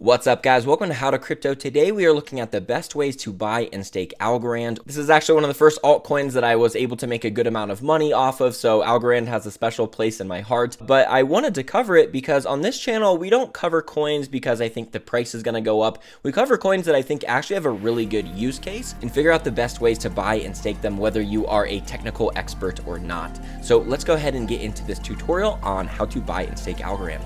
What's up, guys? Welcome to How to Crypto. Today we are looking at the best ways to buy and stake Algorand. This is actually one of the first altcoins that I was able to make a good amount of money off of, so Algorand has a special place in my heart. But I wanted to cover it because on this channel we don't cover coins because I think the price is going to go up. We cover coins that I think actually have a really good use case and figure out the best ways to buy and stake them, whether you are a technical expert or not. So let's go ahead and get into this tutorial on how to buy and stake Algorand.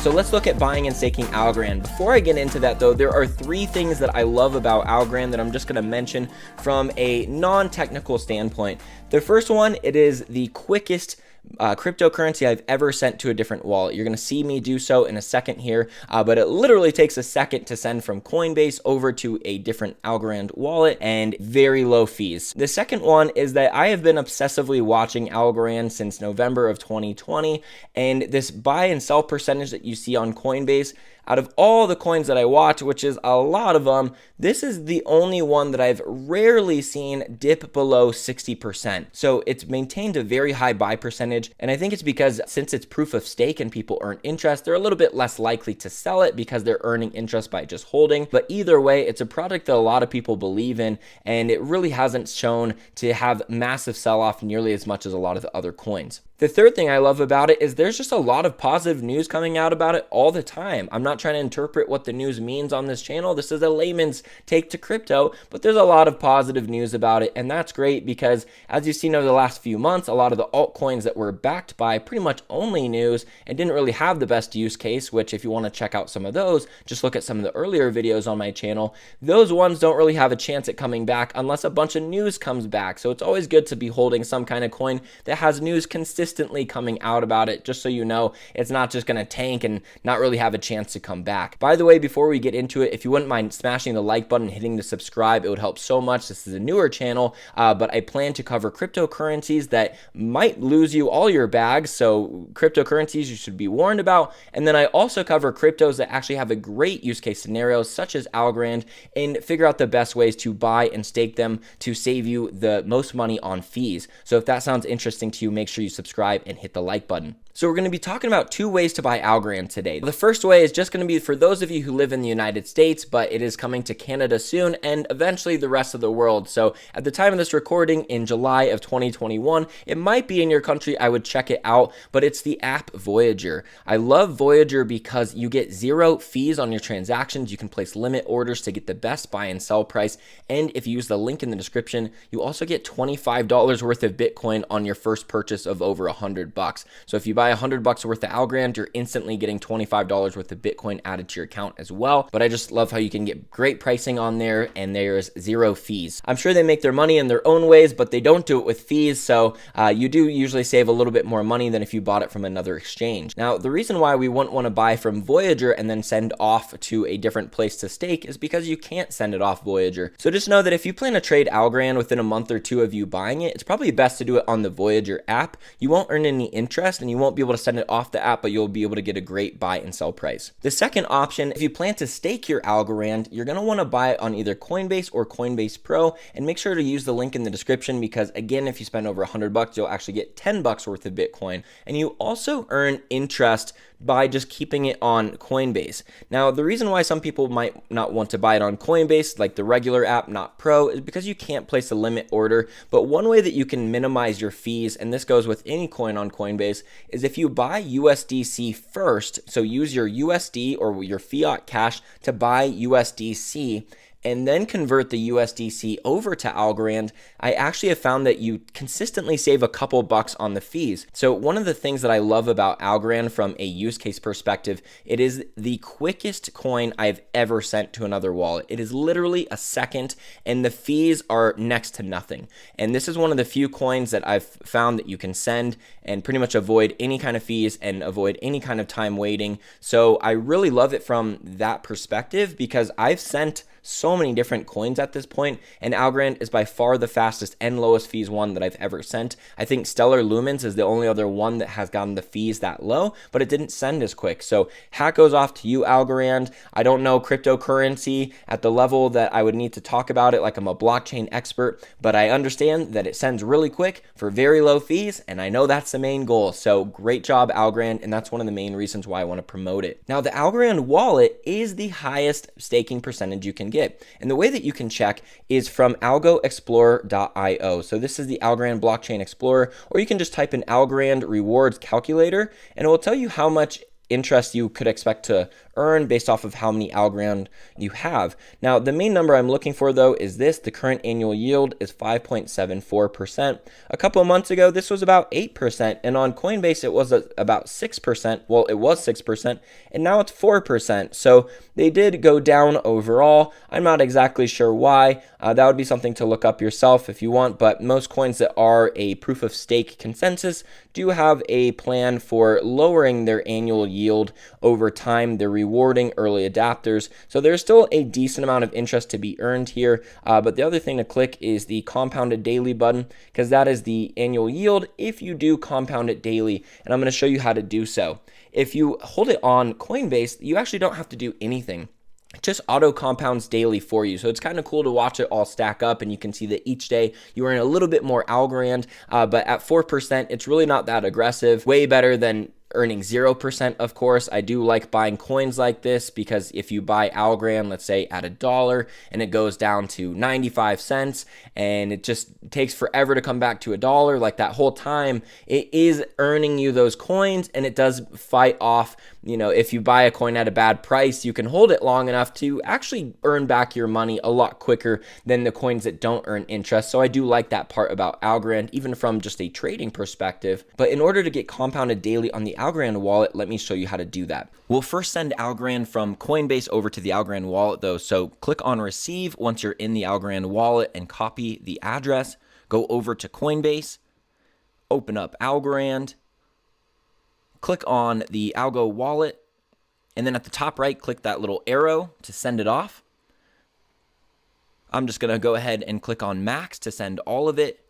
So let's look at buying and staking Algorand. Before I get into that though, there are three things that I love about Algorand that I'm just going to mention from a non-technical standpoint. The first one, it is the quickest cryptocurrency I've ever sent to a different wallet. You're going to see me do so in a second here, but it literally takes a second to send from Coinbase over to a different Algorand wallet and very low fees. The second one is that I have been obsessively watching Algorand since November of 2020, and this buy and sell percentage that you see on Coinbase, out of all the coins that I watch, which is a lot of them, this is the only one that I've rarely seen dip below 60%. So it's maintained a very high buy percentage. And I think it's because since it's proof of stake and people earn interest, they're a little bit less likely to sell it because they're earning interest by just holding. But either way, it's a product that a lot of people believe in, and it really hasn't shown to have massive sell-off nearly as much as a lot of the other coins. The third thing I love about it is there's just a lot of positive news coming out about it all the time. I'm not trying to interpret what the news means on this channel. This is a layman's take to crypto, but there's a lot of positive news about it, and that's great because as you've seen over the last few months, a lot of the altcoins that were backed by pretty much only news and didn't really have the best use case, which if you want to check out some of those, just look at some of the earlier videos on my channel. Those ones don't really have a chance at coming back unless a bunch of news comes back. So it's always good to be holding some kind of coin that has news consistently coming out about it, just so you know it's not just going to tank and not really have a chance to come back. By the way, before we get into it, if you wouldn't mind smashing the like button and hitting the subscribe, it would help so much. This is a newer channel, but I plan to cover cryptocurrencies that might lose you all your bags, so cryptocurrencies you should be warned about. And then I also cover cryptos that actually have a great use case scenarios such as Algorand, and figure out the best ways to buy and stake them to save you the most money on fees. So if that sounds interesting to you, make sure you subscribe and hit the like button. So we're going to be talking about two ways to buy Algorand today. The first way is just going to be for those of you who live in the United States, but it is coming to Canada soon and eventually the rest of the world. So at the time of this recording in July of 2021, it might be in your country. I would check it out, but it's the app Voyager. I love Voyager because you get zero fees on your transactions. You can place limit orders to get the best buy and sell price. And if you use the link in the description, you also get $25 worth of Bitcoin on your first purchase of over $100. So if you buy $100 worth of Algorand, you're instantly getting $25 worth of Bitcoin added to your account as well. But I just love how you can get great pricing on there and there's zero fees. I'm sure they make their money in their own ways, but they don't do it with fees. So you do usually save a little bit more money than if you bought it from another exchange. Now, the reason why we wouldn't want to buy from Voyager and then send off to a different place to stake is because you can't send it off Voyager. So just know that if you plan to trade Algorand within a month or two of you buying it, it's probably best to do it on the Voyager app. You won't earn any interest and you won't be able to send it off the app, but you'll be able to get a great buy and sell price. The second option, if you plan to stake your Algorand, you're going to want to buy it on either Coinbase or Coinbase Pro, and make sure to use the link in the description because again, if you spend over $100, you'll actually get $10 worth of Bitcoin, and you also earn interest by just keeping it on Coinbase. Now, the reason why some people might not want to buy it on Coinbase, like the regular app, not Pro, is because you can't place a limit order. But one way that you can minimize your fees, and this goes with any coin on Coinbase, is if you buy USDC first, so use your USD or your fiat cash to buy USDC, and then convert the USDC over to Algorand, I actually have found that you consistently save a couple bucks on the fees. So one of the things that I love about Algorand from a use case perspective, it is the quickest coin I've ever sent to another wallet. It is literally a second, and the fees are next to nothing. And this is one of the few coins that I've found that you can send and pretty much avoid any kind of fees and avoid any kind of time waiting. So I really love it from that perspective because I've sent so many different coins at this point, and Algorand is by far the fastest and lowest fees one that I've ever sent. I think Stellar Lumens is the only other one that has gotten the fees that low, but it didn't send as quick. So hat goes off to you, Algorand. I don't know cryptocurrency at the level that I would need to talk about it like I'm a blockchain expert, but I understand that it sends really quick for very low fees, and I know that's the main goal. So great job, Algorand, and that's one of the main reasons why I want to promote it. Now, the Algorand wallet is the highest staking percentage you can get, and the way that you can check is from algoexplorer.io. So this is the Algorand Blockchain Explorer, or you can just type in Algorand Rewards Calculator, and it will tell you how much interest you could expect to earn based off of how many Algorand you have. Now, the main number I'm looking for though is this. The current annual yield is 5.74%. A couple of months ago, this was about 8%, and on Coinbase, it was about 6%. Well, it was 6%, and now it's 4%. So they did go down overall. I'm not exactly sure why. That would be something to look up yourself if you want, but most coins that are a proof of stake consensus do have a plan for lowering their annual yield over time. They're rewarding early adapters, so there's still a decent amount of interest to be earned here, but the other thing to click is the compounded daily button, because that is the annual yield if you do compound it daily, and I'm going to show you how to do so. If you hold it on Coinbase, you actually don't have to do anything. It just auto compounds daily for you. So it's kind of cool to watch it all stack up, and you can see that each day you earn a little bit more Algorand, but at 4%, it's really not that aggressive. Way better than earning 0%, of course. I do like buying coins like this because if you buy Algorand, let's say at $1, and it goes down to 95 cents, and it just takes forever to come back to $1, like that whole time, it is earning you those coins, and it does fight off, if you buy a coin at a bad price, you can hold it long enough to actually earn back your money a lot quicker than the coins that don't earn interest. So I do like that part about Algorand, even from just a trading perspective. But in order to get compounded daily on the Algorand wallet, let me show you how to do that. We'll first send Algorand from Coinbase over to the Algorand wallet though. So click on receive once you're in the Algorand wallet and copy the address. Go over to Coinbase, open up Algorand, click on the Algo wallet, and then at the top right, click that little arrow to send it off. I'm just going to go ahead and click on max to send all of it.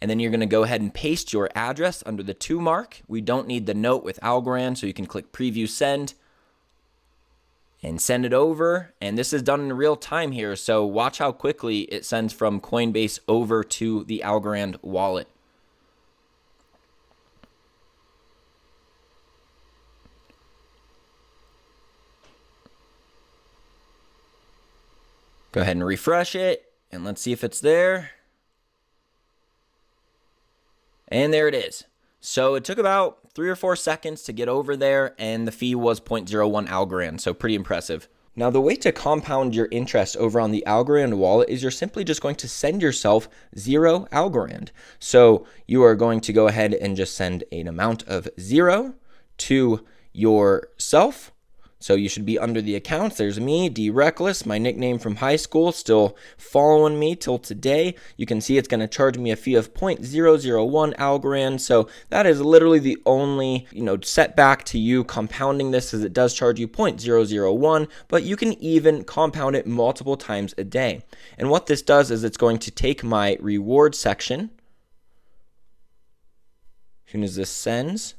And then you're going to go ahead and paste your address under the to mark. We don't need the note with Algorand, so you can click preview send and send it over. And this is done in real time here, so watch how quickly it sends from Coinbase over to the Algorand wallet. Go ahead and refresh it, and let's see if it's there. And there it is. So it took about 3 or 4 seconds to get over there, and the fee was 0.01 Algorand, so pretty impressive. Now, the way to compound your interest over on the Algorand wallet is you're simply just going to send yourself 0 Algorand. So you are going to go ahead and just send an amount of 0 to yourself. So you should be under the accounts. There's me, D Reckless, my nickname from high school, still following me till today. You can see it's going to charge me a fee of 0.001 Algorand. So that is literally the only, setback to you compounding this, is it does charge you 0.001, but you can even compound it multiple times a day. And what this does is it's going to take my reward section. As soon as this sends,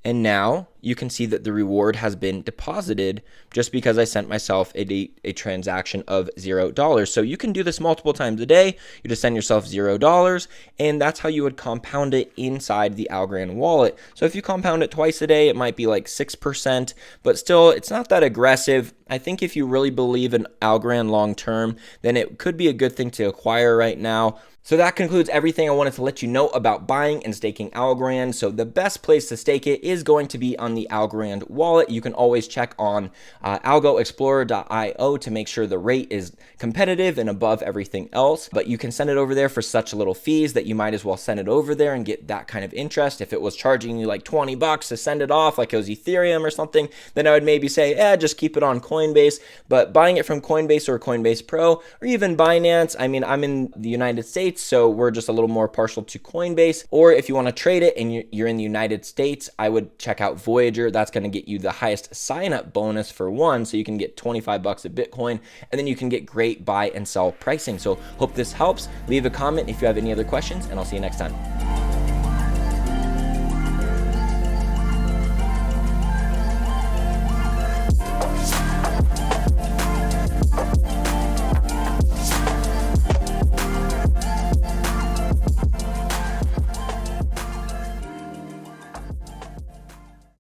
and now you can see that the reward has been deposited just because I sent myself a transaction of $0. So you can do this multiple times a day. You just send yourself $0, and that's how you would compound it inside the Algorand wallet. So if you compound it twice a day, it might be like 6%, but still, it's not that aggressive. I think if you really believe in Algorand long term, then it could be a good thing to acquire right now. So that concludes everything I wanted to let you know about buying and staking Algorand. So the best place to stake it is going to be on the Algorand wallet. You can always check on algoexplorer.io to make sure the rate is competitive and above everything else. But you can send it over there for such little fees that you might as well send it over there and get that kind of interest. If it was charging you like $20 to send it off, like it was Ethereum or something, then I would maybe say, just keep it on Coinbase. But buying it from Coinbase or Coinbase Pro or even Binance, I mean, I'm in the United States, so we're just a little more partial to Coinbase. Or if you want to trade it and you're in the United States, I would check out Voyager Voyager, that's going to get you the highest sign up bonus for one, so you can get 25 bucks of Bitcoin, and then you can get great buy and sell pricing. So hope this helps. Leave a comment if you have any other questions, and I'll see you next time.